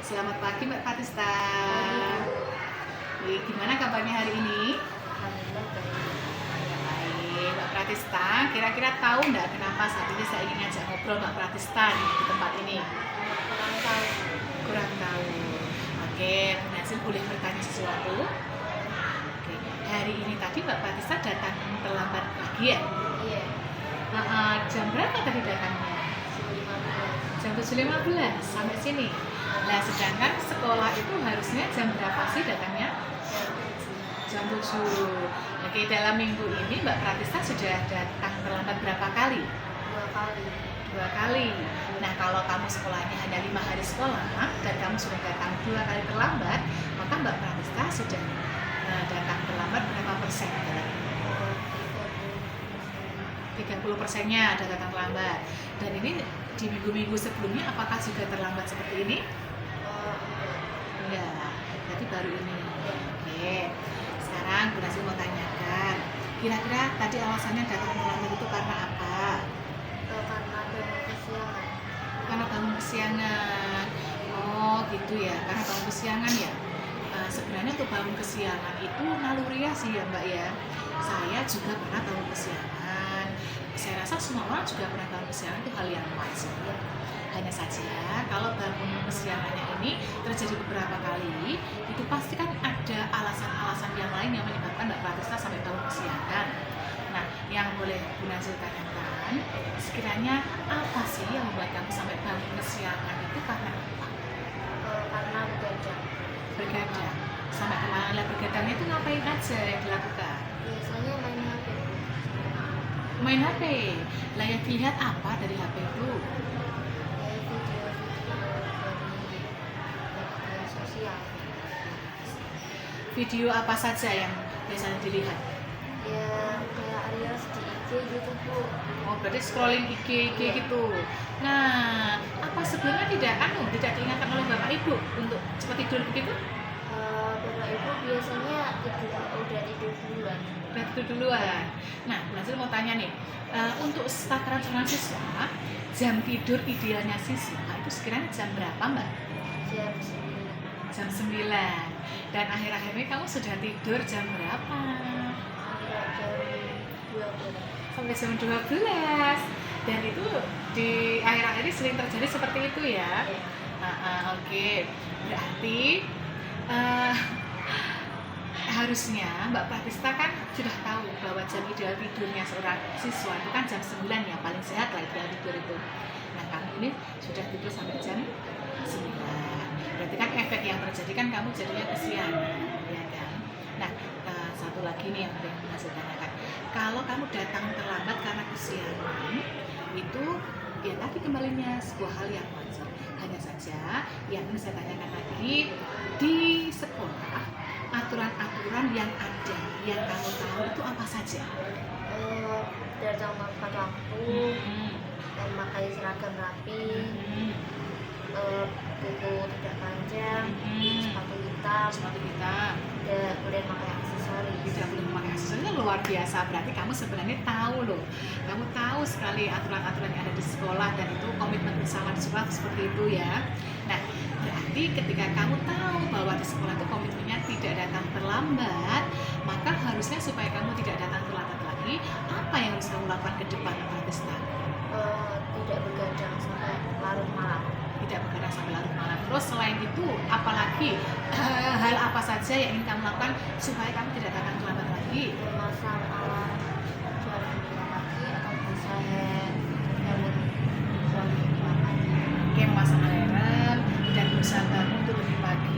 Selamat pagi Mbak Fatista. Gimana kabarnya hari ini? Alhamdulillah baik. Baik, Mbak Pratista. Kira-kira tahu nggak kenapa saat ini saya ingin ngajak ngobrol Mbak Pratista di tempat ini? Kurang tahu. Kurang tahu. Oke, Hasil boleh bertanya sesuatu? Oke, hari ini tadi Mbak Pratista datang terlambat lagi ya? Iya. Jam berapa tadi datangnya? 15. Jam 7.15 sampai sini. Nah, sedangkan sekolah itu harusnya jam berapa sih datangnya? Jam 7. Oke, dalam minggu ini Mbak Pratista sudah datang terlambat berapa kali? 2 kali. 2 kali. Nah, kalau kamu sekolahnya hanya 5 hari sekolah dan kamu sudah datang 2 kali terlambat, maka Mbak Pratista sudah datang terlambat berapa persen? 30%-nya ada datang terlambat. Dan ini di minggu-minggu sebelumnya apakah juga terlambat seperti ini? Enggak, berarti baru ini. Oke, sekarang Bu Nasir mau tanyakan, kira-kira tadi alasannya datang terlambat itu karena apa? Karena bangun kesiangan. Karena bangun kesiangan. Oh gitu ya, karena bangun kesiangan ya. Sebenarnya untuk bangun kesiangan itu naluriah sih ya Mbak ya. Saya juga pernah bangun kesiangan. Saya rasa semua orang juga pernah bangun kesiangan, itu hal yang wajar. Hanya saja kalau bangun kesiangannya ini terjadi beberapa kali, itu pasti kan ada alasan-alasan yang lain yang menyebabkan Mbak Pratista sampai bangun kesiangan. Nah, yang boleh Bu Nazil tanyakan, sekiranya apa sih yang membuat kamu sampai bangun kesiangan itu karena apa? Karena begadang. Bergadang. Sampai kemana bergadangnya itu ngapain aja yang dilakukan? Biasanya main HP. Main HP. Lah yang dilihat apa dari HP itu? Kayak video-video dari media sosial. Video apa saja yang biasanya dilihat? Ya kayak reels di IG gitu Bu. Oh, berarti scrolling IG gitu. Nah, apa sebelumnya tidak diingatkan oleh Bapak Ibu untuk cepat tidur begitu? Bapak Ibu biasanya udah tidur duluan. Udah tidur duluan. Nah, Bu Nazil mau tanya nih, untuk takaran siswa, jam tidur idealnya siswa itu sekiranya jam berapa Mbak? Jam 9. Jam 9. Dan akhir-akhir ini kamu sudah tidur jam berapa? Sampai jam 12. Sampai jam 12. Dan itu di akhir-akhir ini sering terjadi seperti itu ya? Oke. Berarti harusnya Mbak Pratista kan sudah tahu bahwa jam ideal tidurnya seorang siswa itu kan jam 9 ya, paling sehat lah ideal tidur itu. Nah, kamu ini sudah tidur sampai jam 9. Berarti kan efek yang terjadi kan kamu jadinya kesiangan, ya kan? Nah, satu lagi nih yang penting saya tanyakan. Kalau kamu datang terlambat karena kesiangan, itu ya tadi kembalinya sebuah hal yang wajar. Hanya saja yang ingin saya tanyakan lagi, di sekolah aturan-aturan yang ada yang kamu tahu itu apa saja? Datang tepat waktu, memakai seragam rapi, buku tidak panjang, sepatu hitam, tidak boleh pakai aksesoris. Tidak boleh memakai aksesoris itu luar biasa. Berarti kamu sebenarnya tahu loh, kamu tahu sekali aturan-aturan yang ada di sekolah dan itu komitmen bersama di sekolah seperti itu ya. Nah, berarti ketika kamu tahu bahwa di sekolah itu komitmennya tidak datang terlambat, maka harusnya supaya kamu tidak datang terlambat lagi, apa yang harus kamu lakukan ke depan Pratista? Tidak begadang sampai larut malam. Tidak begadang sampai larut malam. Terus selain itu, apalagi hal apa saja yang ingin kamu lakukan supaya kamu tidak datang terlambat lagi? Memasang alarm jam 5 pagi atau bisa bangun jam 5 pagi. Oke, memasang alarm dan berusaha bangun untuk lebih pagi.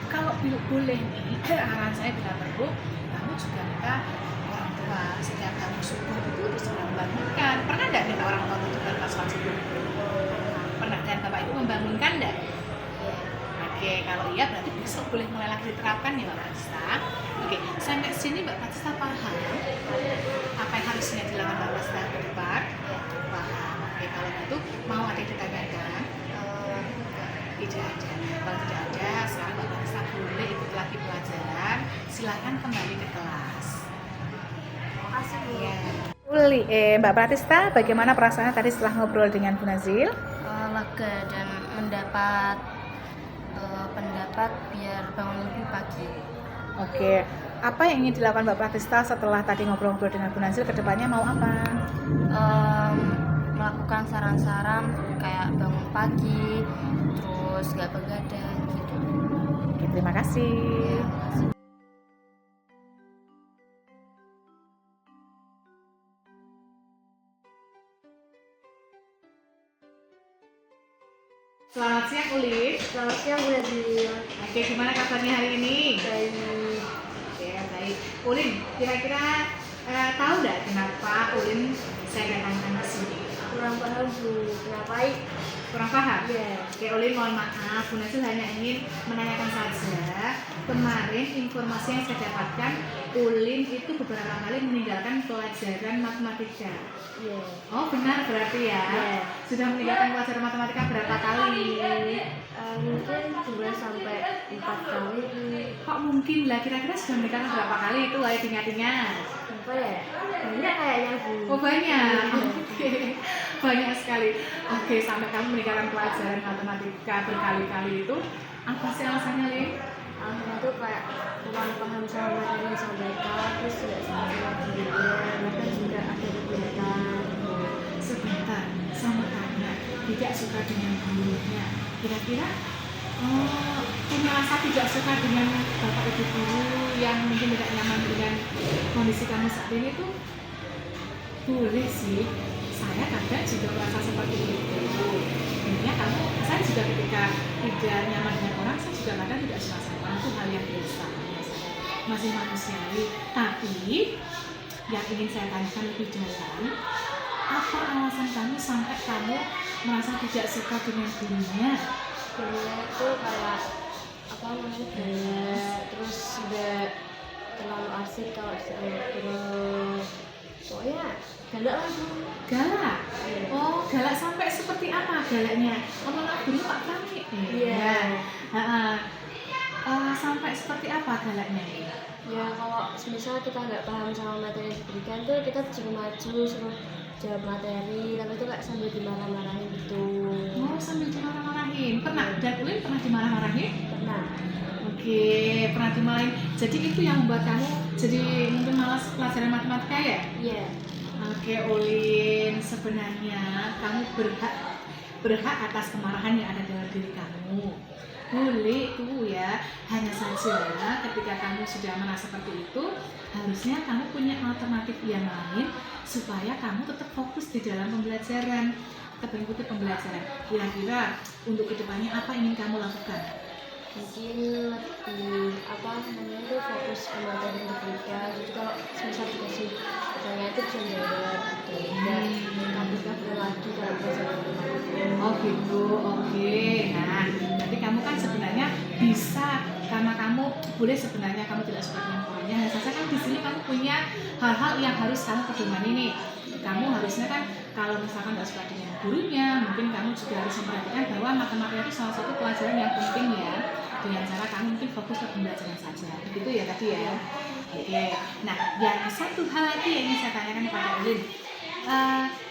Kalau boleh nih, arahan saya bila perlu, kamu juga minta orang tua setiap kamu subuh itu segera membangunkan. Pernah nggak minta orang tua untuk berangkat sholat subuh? Pernah, dan Bapak Ibu membangunkan nggak? Oke, kalau iya berarti besok boleh mulai lagi diterapkan ya Mbak Pratista. Oke, sampai sini Mbak Pratista paham apa yang harusnya dilakukan Mbak Pratista ke depan? Paham. Oke, kalau gitu mau ada yang ditanyakan? Tidak ada. Kalau tidak ada, sekarang Mbak Pratista boleh ikut lagi pelajaran. Silakan kembali ke kelas. Makasih Bu. Ya. Mbak Pratista, bagaimana perasaannya tadi setelah ngobrol dengan Bu Nazil? Lega dan dapat pendapat biar bangun lebih pagi. Oke, apa yang ingin dilakukan Mbak Pratista setelah tadi ngobrol-ngobrol dengan Bu Nazil, kedepannya mau apa? Melakukan saran-saran kayak bangun pagi, terus gak begadang gitu. Oke, terima kasih. Ya, makasih. Selamat siang Ulin. Selamat siang Bu Nazil. Oke, gimana kabarnya hari ini? Baik. Oke, baik. Ulin, kira-kira tahu nggak kenapa Ulin saya datangkan ke sini? Kurang paham Bu, kenapa? Kurang paham? Iya. Oke, Ulin mohon maaf, Bu Nazil hanya ingin menanyakan saja. Kemarin informasi yang saya dapatkan, Ulin itu beberapa kali meninggalkan pelajaran matematika. Iya. Oh benar berarti ya? Iya. Sudah meninggalkan pelajaran matematika berapa kali? Mungkin 2 sampai 4 kali. Kok mungkin lah, kira-kira sudah meninggalkan berapa kali itu? Ayo ingat-ingat. Apa ya? Banyak kayaknya Bu. Oh banyak? Oke, banyak sekali. Oke, sampai kamu meninggalkan pelajaran matematika berkali-kali itu, apa sih alasannya, Lin? Alasannya tuh kayak kurang paham sama materi yang disampaikan, terus tidak sama gurunya, bahkan juga ada kegiatan. Sebentar, sama karena tidak suka dengan gurunya. Kira-kira punya rasa tidak suka dengan bapak ibu guru yang mungkin tidak nyaman dengan kondisi kamu saat ini tuh boleh sih. Saya kadang juga merasa seperti itu. Intinya saya juga ketika tidak nyaman dengan orang, saya juga kadang tidak suka sama orang, itu hal yang biasa. Masih manusiawi. Tapi yang ingin saya tanyakan lebih dalam, apa alasan kamu sampai kamu merasa tidak suka dengan gurunya? Gurunya itu kayak apa namanya galak, terus juga terlalu asik kalau terus pokoknya galak lah Bu. Galak? Iya. Oh, galak sampai seperti apa galaknya? Omongan guru Pak Prami? Iya. Sampai seperti apa galaknya? Ya kalau misal kita nggak paham sama materi yang diberikan tuh kita suruh maju, suruh jawab materi, tapi itu kayak sambil dimarah-marahin gitu. Oh, sambil dimarah-marahin. Pernah? Dan Ulin pernah dimarah-marahin? Pernah. Oke, pernah dimarahin. Jadi itu yang membuat kamu jadi mungkin malas pelajaran matematika ya? Iya. Oke, Ulin, sebenarnya kamu berhak atas kemarahan yang ada dalam diri kamu. Boleh tuh ya, hanya saja ketika kamu sudah merasa seperti itu, harusnya kamu punya alternatif yang lain supaya kamu tetap fokus di dalam pembelajaran, tetap mengikuti pembelajaran. Kira-kira untuk kedepannya apa yang ingin kamu lakukan? Mungkin lebih apa namanya itu fokus ke materi yang diberikan. Jadi kalau misal dikasih pertanyaan itu bisa jawab gitu. Dan kabur lagi kalau pelajaran matematika. Oh gitu, oke. Nah, berarti kamu kan sebenarnya bisa, karena kamu boleh sebenarnya kamu tidak suka dengan gurunya. Hanya saja kan di sini kamu punya hal-hal yang harus kamu pedomani nih. Kamu harusnya kan kalau misalkan tidak suka dengan gurunya, mungkin kamu juga harus memperhatikan bahwa matematika itu salah satu pelajaran yang penting ya. Dengan cara kamu mungkin fokus ke pembelajaran saja. Begitu ya tadi ya. Oke. Nah, yang satu hal lagi yang ingin saya tanyakan kepada Ulin.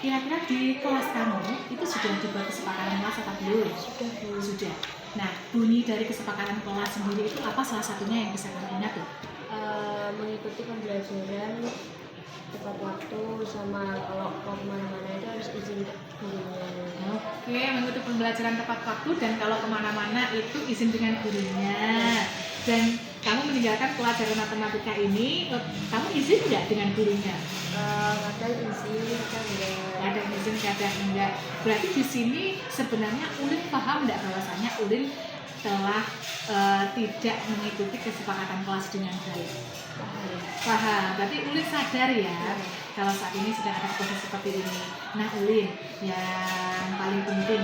Kira-kira di kelas kamu itu sudah dibuat kesepakatan kelas atau belum? Sudah Bu. Sudah. Nah, bunyi dari kesepakatan kelas sendiri itu apa salah satunya yang bisa kamu ingat tuh? Mengikuti pembelajaran tepat waktu, sama kalau mau kemana-mana itu harus izin gurunya. Oke, mengikuti pembelajaran tepat waktu dan kalau kemana-mana itu izin dengan gurunya. Dan kamu meninggalkan pelajaran matematika ini, kamu izin nggak dengan gurunya? Kadang izin, kadang enggak. Kadang izin, kadang enggak. Berarti di sini sebenarnya Ulin paham nggak bahwasanya Ulin telah tidak mengikuti kesepakatan kelas dengan baik? Paham. Berarti Ulin sadar ya kalau saat ini sedang ada proses seperti ini. Nah Ulin, yang paling penting,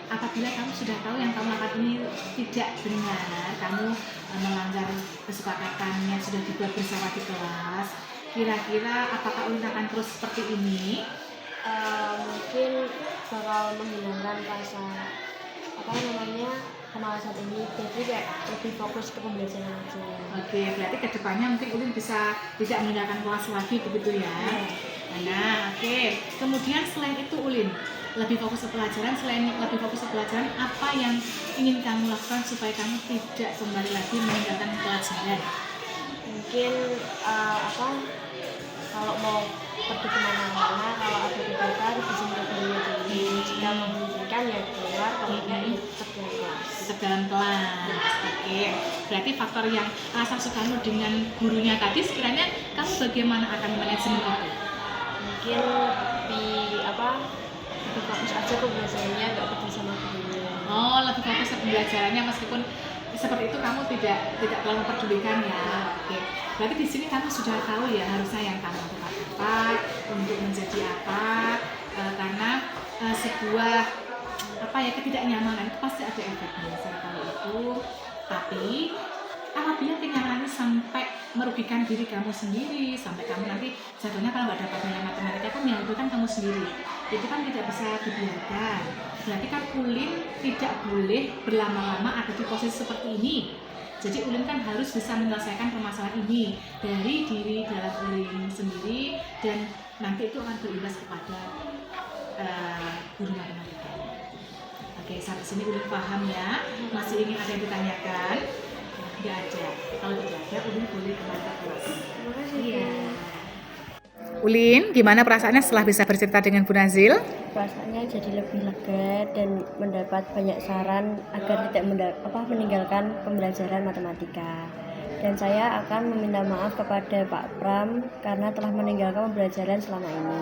apabila kamu sudah tahu yang kamu lakukan ini tidak benar, kamu melanggar kesepakatan yang sudah dibuat bersama di kelas, kira-kira apakah Ulin akan terus seperti ini? Mungkin bakal menghilangkan rasa apa namanya kemalasan ini, jadi kayak lebih fokus ke pembelajaran aja. Oke, berarti kedepannya mungkin Ulin bisa tidak meninggalkan kelas lagi begitu ya? Nah, oke. Kemudian selain itu Ulin, lebih fokus ke pelajaran. Selain lebih fokus ke pelajaran, apa yang ingin kamu lakukan supaya kamu tidak kembali lagi meninggalkan pelajaran? Mungkin kalau mau pergi kemana-mana, kalau ada kegiatan bisa menghubungi dulu. Jika memungkinkan ya keluar, kalau enggak ya tetap di kelas. Tetap dalam kelas. Oke. Berarti faktor yang rasa sukamu dengan gurunya tadi, sekiranya kamu bagaimana akan manajemen itu? Mungkin lebih fokus aja ke belajarnya, nggak peduli sama gurunya. Oh, lebih fokus ke pembelajarannya meskipun seperti itu kamu tidak terlalu memperdulikan ya. Oke. Berarti di sini kamu sudah tahu ya harusnya yang kamu lakukan apa, untuk menjadi apa, karena sebuah ketidaknyamanan itu pasti ada efeknya. Saya tahu itu. Tapi apabila kenyamanan ini sampai merugikan diri kamu sendiri, sampai kamu nanti jatuhnya kalau nggak dapat nilai matematika kan yang itu kan kamu sendiri, itu kan tidak bisa dibiarkan. Berarti kan Ulin tidak boleh berlama-lama ada di posisi seperti ini. Jadi Ulin kan harus bisa menyelesaikan permasalahan ini dari diri dalam Ulin sendiri, dan nanti itu akan berimbas kepada guru matematika. Oke, sampai sini Ulin paham ya. Masih ingin ada yang ditanyakan? Tidak ada. Kalau tidak ada, Ulin boleh kembali ke kelas. Terima kasih. Iya. Ulin, gimana perasaannya setelah bisa bercerita dengan Bu Nazil? Perasaannya jadi lebih lega dan mendapat banyak saran agar tidak meninggalkan pembelajaran matematika. Dan saya akan meminta maaf kepada Pak Pram karena telah meninggalkan pembelajaran selama ini.